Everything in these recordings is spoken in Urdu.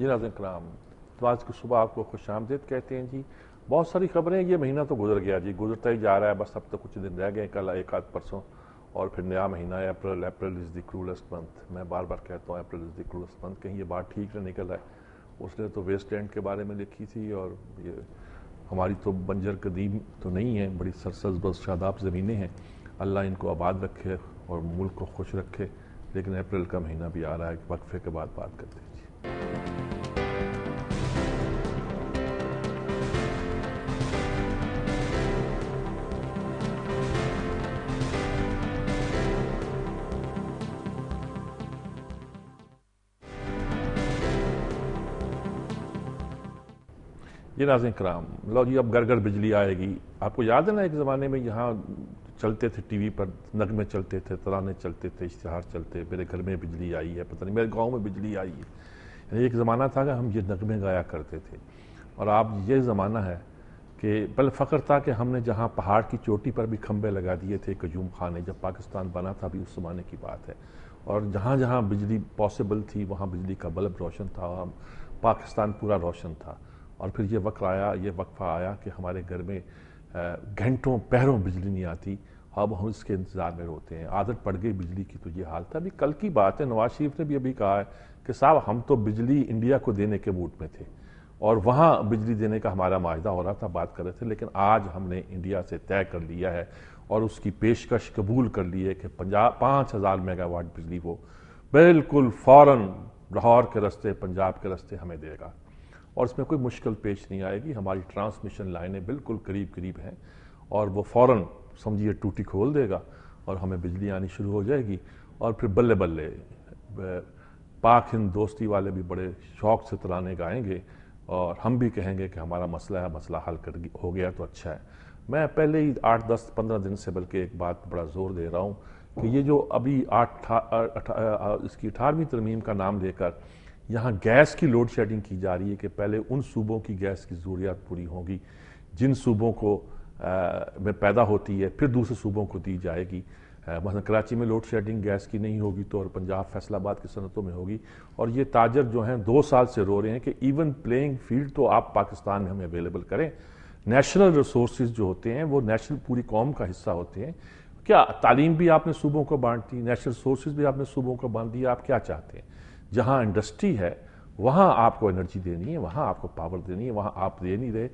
جی ناظرین کرام، تو آج کی صبح آپ کو خوش آمدید کہتے ہیں جی۔ بہت ساری خبریں، یہ مہینہ تو گزر گیا جی، گزرتا ہی جا رہا ہے، بس اب تو کچھ دن رہ گئے، کل ایک آدھ پرسوں اور پھر نیا مہینہ ہے اپریل۔ اپریل از دی کرولسٹ منتھ، میں بار بار کہتا ہوں اپریل از دی کرولسٹ منتھ، کہیں یہ بات ٹھیک نہ نکل رہا ہے۔ اس نے تو ویسٹ لینڈ کے بارے میں لکھی تھی، اور یہ ہماری تو بنجر قدیم تو نہیں ہے، بڑی سرسبز شاداب زمینیں ہیں، اللہ ان کو آباد رکھے اور ملک کو خوش رکھے۔ لیکن اپریل کا مہینہ بھی آ رہا ہے، وقفے کے بعد بات کرتے ہیں جی۔ یہ ناظرین کرام، لو جی اب گھر گھر بجلی آئے گی۔ آپ کو یاد ہے نا ایک زمانے میں یہاں چلتے تھے ٹی وی پر نغمے چلتے تھے، ترانے چلتے تھے، اشتہار چلتے، میرے گھر میں بجلی آئی ہے، پتہ نہیں میرے گاؤں میں بجلی آئی ہے۔ یعنی ایک زمانہ تھا کہ ہم یہ نغمے گایا کرتے تھے، اور اب یہ زمانہ ہے کہ بل فخر تھا کہ ہم نے جہاں پہاڑ کی چوٹی پر بھی کھمبے لگا دیے تھے قیوم خان نے، جب پاکستان بنا تھا، بھی اس زمانے کی بات ہے، اور جہاں جہاں بجلی پاسبل تھی وہاں بجلی کا بلب روشن تھا، اور پاکستان پورا روشن تھا۔ اور پھر یہ وقفہ آیا کہ ہمارے گھر میں گھنٹوں پہروں بجلی نہیں آتی، اب ہم اس کے انتظار میں روتے ہیں، عادت پڑ گئی بجلی کی، تو یہ حال تھا۔ ابھی کل کی بات ہے، نواز شریف نے بھی ابھی کہا ہے کہ صاحب ہم تو بجلی انڈیا کو دینے کے موڈ میں تھے، اور وہاں بجلی دینے کا ہمارا معاہدہ ہو رہا تھا، بات کر رہے تھے، لیکن آج ہم نے انڈیا سے طے کر لیا ہے اور اس کی پیشکش قبول کر لی ہے کہ 5000 میگا واٹ بجلی وہ بالکل فوراً لاہور کے راستے، پنجاب کے راستے ہمیں دے گا، اور اس میں کوئی مشکل پیش نہیں آئے گی۔ ہماری ٹرانسمیشن لائنیں بالکل قریب قریب ہیں، اور وہ فوراً سمجھیے ٹوٹی کھول دے گا اور ہمیں بجلی آنی شروع ہو جائے گی، اور پھر بلے بلے پاک ہند دوستی والے بھی بڑے شوق سے ترانے گائیں گے، اور ہم بھی کہیں گے کہ ہمارا مسئلہ حل ہو گیا تو اچھا ہے۔ میں پہلے ہی 8-10-15 دن سے بلکہ ایک بات بڑا زور دے رہا ہوں کہ یہ جو ابھی اس کی 18ویں ترمیم کا نام لے کر یہاں گیس کی لوڈ شیڈنگ کی جا رہی ہے کہ پہلے ان صوبوں کی گیس کی ضروریات پوری ہوگی جن صوبوں کو میں پیدا ہوتی ہے، پھر دوسرے صوبوں کو دی جائے گی۔ مثلا کراچی میں لوڈ شیڈنگ گیس کی نہیں ہوگی تو اور پنجاب فیصل آباد کی صنعتوں میں ہوگی، اور یہ تاجر جو ہیں 2 سال سے رو رہے ہیں کہ ایون پلینگ فیلڈ تو آپ پاکستان میں ہمیں اویلیبل کریں۔ نیشنل ریسورسز جو ہوتے ہیں وہ نیشنل پوری قوم کا حصہ ہوتے ہیں۔ کیا تعلیم بھی آپ نے صوبوں کو بانٹ دی، نیشنل ریسورسز بھی آپ نے صوبوں کو بانٹ دیا، آپ کیا چاہتے ہیں؟ جہاں انڈسٹری ہے وہاں آپ کو انرجی دینی ہے، وہاں آپ کو پاور دینی ہے، وہاں آپ دے نہیں رہے۔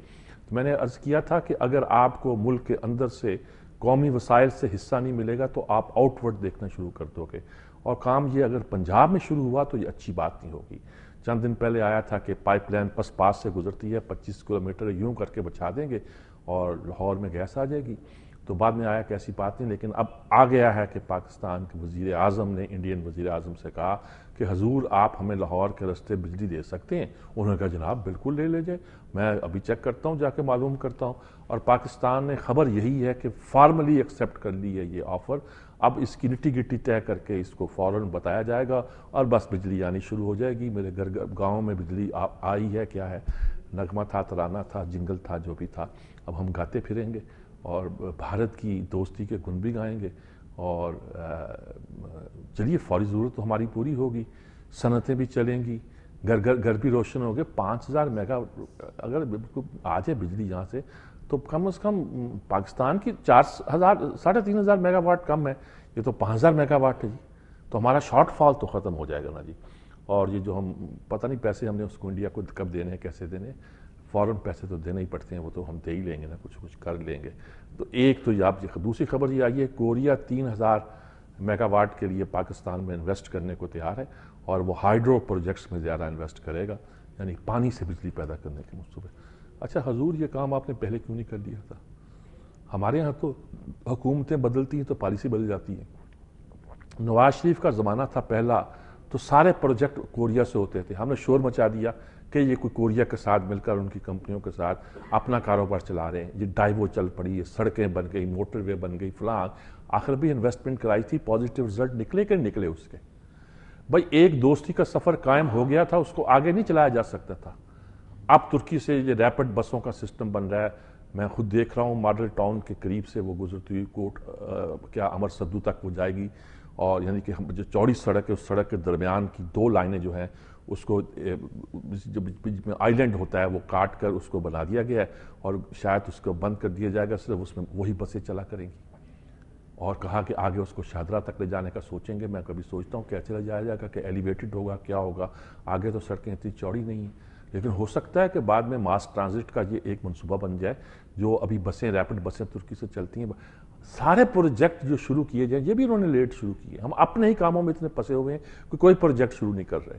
تو میں نے عرض کیا تھا کہ اگر آپ کو ملک کے اندر سے قومی وسائل سے حصہ نہیں ملے گا تو آپ آؤٹ ورڈ دیکھنا شروع کر دو گے، اور کام یہ اگر پنجاب میں شروع ہوا تو یہ اچھی بات نہیں ہوگی۔ چند دن پہلے آیا تھا کہ پائپ لائن پاس سے گزرتی ہے، 25 کلومیٹر یوں کر کے بچھا دیں گے اور لاہور میں گیس آ جائے گی، تو بعد میں آیا کہ ایسی بات نہیں، لیکن اب آ گیا ہے کہ پاکستان کے وزیر اعظم نے انڈین وزیر اعظم سے کہا کہ حضور آپ ہمیں لاہور کے راستے بجلی دے سکتے ہیں؟ انہوں نے کہا جناب بالکل لے جائیں، میں ابھی چیک کرتا ہوں، جا کے معلوم کرتا ہوں، اور پاکستان نے خبر یہی ہے کہ فارملی ایکسیپٹ کر لی ہے یہ آفر۔ اب اس کی نٹی گٹی طے کر کے اس کو فوراً بتایا جائے گا اور بس بجلی آنی شروع ہو جائے گی۔ میرے گاؤں میں بجلی آئی ہے، کیا ہے، نغمہ تھا، ترانہ تھا، جنگل تھا، جو بھی تھا، اب ہم گاتے پھریں گے اور بھارت کی دوستی کے گن بھی گائیں گے، اور چلیے فوری ضرورت تو ہماری پوری ہوگی، صنعتیں بھی چلیں گی، گھر بھی روشن ہو گئے۔ 5000 میگا اگر آ جائے بجلی یہاں سے تو کم از کم پاکستان کی 3500 میگا واٹ کم ہے، یہ تو 5000 میگا واٹ ہے جی، تو ہمارا شارٹ فال تو ختم ہو جائے گا نا جی۔ اور یہ جو ہم پتہ نہیں پیسے ہم نے اس کو انڈیا کو کب دینے ہیں، کیسے دینے، فوراً پیسے تو دینے ہی پڑتے ہیں، وہ تو ہم دے ہی لیں گے نا، کچھ کر لیں گے۔ تو ایک تو یہ آپ دوسری خبر یہ آئی ہے، کوریا 3000 میگا واٹ کے لیے پاکستان میں انویسٹ کرنے کو تیار ہے، اور وہ ہائیڈرو پروجیکٹس میں زیادہ انویسٹ کرے گا، یعنی پانی سے بجلی پیدا کرنے کے منصوبے۔ اچھا حضور یہ کام آپ نے پہلے کیوں نہیں کر لیا تھا؟ ہمارے ہاں تو حکومتیں بدلتی ہیں تو پالیسی بدل جاتی ہے۔ نواز شریف کا زمانہ تھا پہلا تو سارے پروجیکٹ کوریا سے ہوتے تھے، ہم نے شور مچا دیا کہ یہ کوئی کوریا کے ساتھ مل کر ان کی کمپنیوں کے ساتھ اپنا کاروبار چلا رہے ہیں، یہ ڈائیو چل پڑی ہے، سڑکیں بن گئی، موٹر وے بن گئی، فلاں، آخر بھی انویسٹمنٹ کرائی تھی، پازیٹیو رزلٹ نکلے کہ نکلے اس کے؟ بھائی ایک دوستی کا سفر قائم ہو گیا تھا، اس کو آگے نہیں چلایا جا سکتا تھا۔ اب ترکی سے یہ ریپڈ بسوں کا سسٹم بن رہا ہے، میں خود دیکھ رہا ہوں ماڈل ٹاؤن کے قریب سے وہ گزرتی ہوئی کوٹ امر سدو تک وہ جائے گی، اور یعنی کہ جو چوڑی سڑک ہے اس سڑک کے درمیان کی 2 لائنیں جو ہیں اس کو جو بیچ میں آئی لینڈ ہوتا ہے وہ کاٹ کر اس کو بنا دیا گیا ہے، اور شاید اس کو بند کر دیا جائے گا، صرف اس میں وہی بسیں چلا کریں گی، اور کہا کہ آگے اس کو شاہدرہ تک لے جانے کا سوچیں گے۔ میں کبھی سوچتا ہوں کیسے لے جایا جائے گا، کہ ایلیویٹڈ ہوگا، کیا ہوگا، آگے تو سڑکیں اتنی چوڑی نہیں ہیں، لیکن ہو سکتا ہے کہ بعد میں ماس ٹرانزٹ کا یہ ایک منصوبہ بن جائے، جو ابھی بسیں ریپڈ بسیں ترکی سے چلتی ہیں۔ سارے پروجیکٹ جو شروع کیے جائیں، یہ بھی انہوں نے لیٹ شروع کیے، ہم اپنے ہی کاموں میں اتنے پسے ہوئے ہیں کہ کوئی پروجیکٹ شروع نہیں کر رہے۔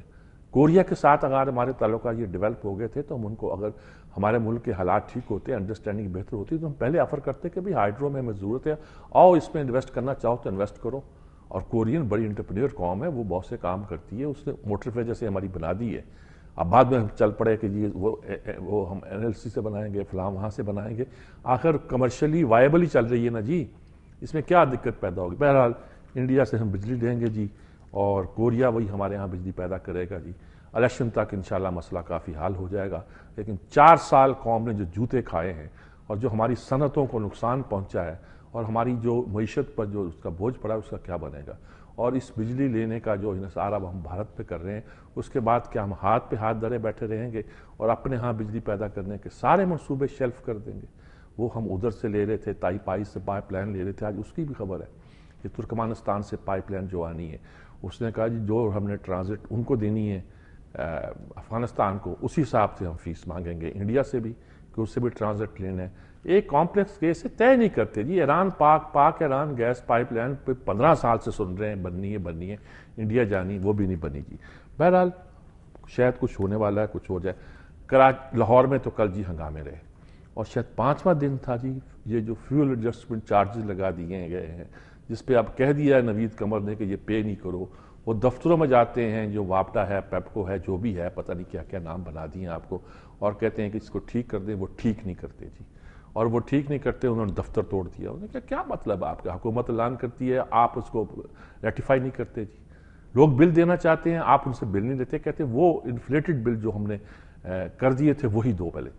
کوریا کے ساتھ اگر ہمارے تعلقات یہ ڈیولپ ہو گئے تھے تو ہم ان کو، اگر ہمارے ملک کے حالات ٹھیک ہوتے، انڈرسٹینڈنگ بہتر ہوتی، تو ہم پہلے آفر کرتے کہ ہائیڈرو میں ہمیں ضرورت ہے، آؤ اس میں انویسٹ کرنا چاہو تو انویسٹ کرو۔ اور کورین بڑی انٹرپرینور قوم ہے، وہ بہت سے کام کرتی ہے، اس نے موٹر وے جیسے ہماری بنا دی ہے۔ اب بعد میں ہم چل پڑے کہ جی وہ ہم NLC سے بنائیں گے، فلاں وہاں سے بنائیں گے، آخر کمرشلی وائبل ہی چل رہی ہے نا جی، اس میں کیا دقت پیدا ہوگی؟ بہرحال انڈیا سے ہم بجلی لیں گے جی، اور کوریا وہی ہمارے ہاں بجلی پیدا کرے گا جی۔ الیکشن تک انشاءاللہ مسئلہ کافی حل ہو جائے گا، لیکن 4 سال قوم نے جو جوتے کھائے ہیں اور جو ہماری صنعتوں کو نقصان پہنچا ہے، اور ہماری جو معیشت پر جو اس کا بوجھ پڑا ہے، اس کا کیا بنے گا؟ اور اس بجلی لینے کا جو انحصار اب ہم بھارت پہ کر رہے ہیں، اس کے بعد کیا ہم ہاتھ پہ ہاتھ دھرے بیٹھے رہیں گے اور اپنے ہاں بجلی پیدا کرنے کے سارے منصوبے شیلف کر دیں گے؟ وہ ہم ادھر سے لے رہے تھے، تائی پائی سے پائپ لائن لے رہے تھے، آج اس کی بھی خبر ہے کہ ترکمانستان سے پائپ لائن جو آنی ہے، اس نے کہا جی جو ہم نے ٹرانزٹ ان کو دینی ہے افغانستان کو، اسی حساب سے ہم فیس مانگیں گے انڈیا سے بھی، کہ اس سے بھی ٹرانزٹ لینا ہے۔ ایک کمپلیکس کیس ہے، طے نہیں کرتے جی۔ ایران پاک ایران گیس پائپ لائن پہ 15 سال سے سن رہے ہیں بننی ہے، انڈیا جانی، وہ بھی نہیں بنی جی۔ بہرحال شاید کچھ ہونے والا ہے، کچھ ہو جائے۔ لاہور میں تو کل جی ہنگامے رہے، اور شاید 5واں دن تھا جی یہ جو فیول ایڈجسٹمنٹ چارجز لگا دیے گئے ہیں، جس پہ اب کہہ دیا ہے نوید قمر نے کہ یہ پے نہیں کرو۔ وہ دفتروں میں جاتے ہیں، جو واپڈا ہے، پیپکو ہے، جو بھی ہے، پتہ نہیں کیا کیا نام بنا دیے ہیں آپ کو، اور کہتے ہیں کہ اس کو ٹھیک کر دیں۔ وہ ٹھیک نہیں کرتے جی، اور وہ ٹھیک نہیں کرتے، انہوں نے دفتر توڑ دیا۔ انہوں نے کہا کیا مطلب آپ کا، حکومت اعلان کرتی ہے، آپ اس کو ریٹیفائی نہیں کرتے جی۔ لوگ بل دینا چاہتے ہیں، آپ ان سے بل نہیں لیتے، کہتے ہیں وہ انفلیٹڈ بل جو ہم نے کر دیے تھے وہی دو پہلے۔